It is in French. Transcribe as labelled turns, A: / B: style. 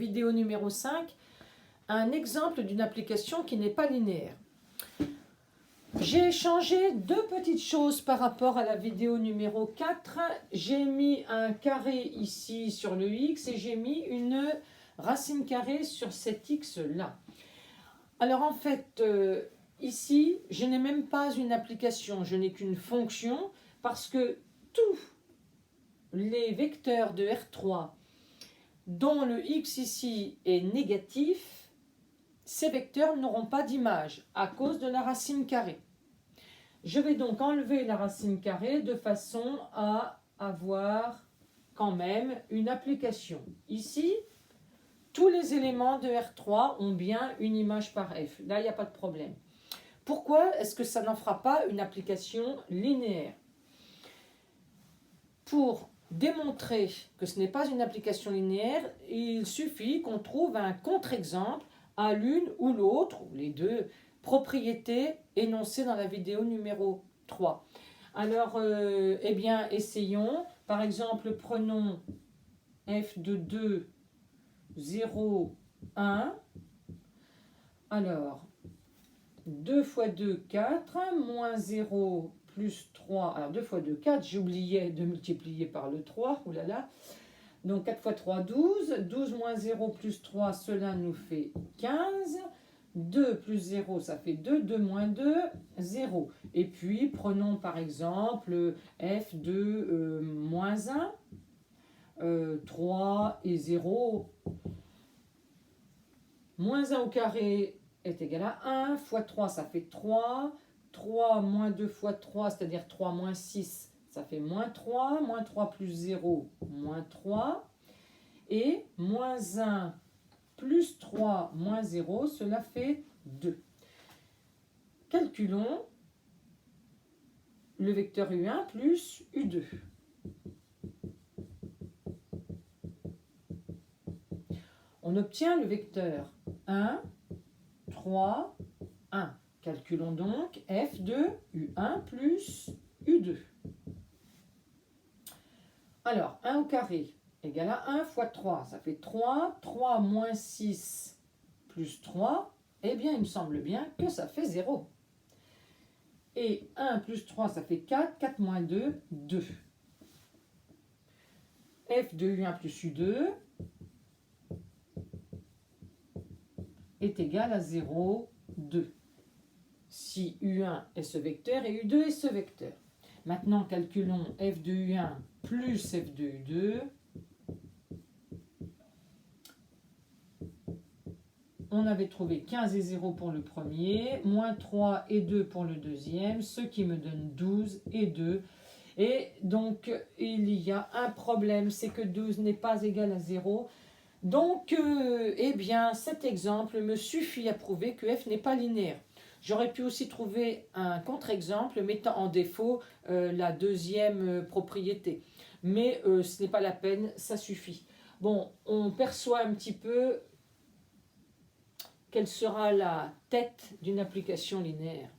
A: vidéo numéro 5, un exemple d'une application qui n'est pas linéaire. J'ai changé deux petites choses par rapport à la vidéo numéro 4. J'ai mis un carré ici sur le x et j'ai mis une racine carrée sur cet x-là. Alors en fait, ici, je n'ai même pas une application, je n'ai qu'une fonction parce que tous les vecteurs de R3 dont le x ici est négatif, ces vecteurs n'auront pas d'image à cause de la racine carrée. Je vais donc enlever la racine carrée de façon à avoir quand même une application. Ici, tous les éléments de R3 ont bien une image par f. Là, il n'y a pas de problème. Pourquoi est-ce que ça n'en fera pas une application linéaire? Pour démontrer que ce n'est pas une application linéaire, il suffit qu'on trouve un contre-exemple à l'une ou l'autre, ou les deux, propriétés énoncées dans la vidéo numéro 3. Alors, eh bien, essayons. Par exemple, prenons f de 2, 0, 1. Alors, 2 fois 2, 4, moins 0 plus 3. Alors, 2 fois 2, 4. J'oubliais de multiplier par le 3. Ouh là là. Donc, 4 fois 3, 12. 12 moins 0 plus 3, cela nous fait 15. 2 plus 0, ça fait 2. 2 moins 2, 0. Et puis, prenons par exemple f de moins 1. 3 et 0. Moins 1 au carré est égal à 1. Fois 3, ça fait 3. 3 moins 2 fois 3, c'est-à-dire 3 moins 6, ça fait moins 3. Moins 3 plus 0, moins 3. Et moins 1 plus 3 moins 0, cela fait 2. Calculons le vecteur U1 plus U2. On obtient le vecteur 1, 3, 1. Calculons donc f de U1 plus U2. Alors, 1 au carré égale à 1 fois 3, ça fait 3. 3 moins 6 plus 3, eh bien, il me semble bien que ça fait 0. Et 1 plus 3, ça fait 4. 4 moins 2, 2. F de U1 plus U2 est égal à 0, 2. Si U1 est ce vecteur et U2 est ce vecteur. Maintenant, calculons f de U1 plus f de U2. On avait trouvé 15 et 0 pour le premier, moins 3 et 2 pour le deuxième, ce qui me donne 12 et 2. Et donc, il y a un problème, c'est que 12 n'est pas égal à 0. Donc, eh bien, cet exemple me suffit à prouver que f n'est pas linéaire. J'aurais pu aussi trouver un contre-exemple mettant en défaut la deuxième propriété. Mais ce n'est pas la peine, ça suffit. Bon, on perçoit un petit peu quelle sera la tête d'une application linéaire.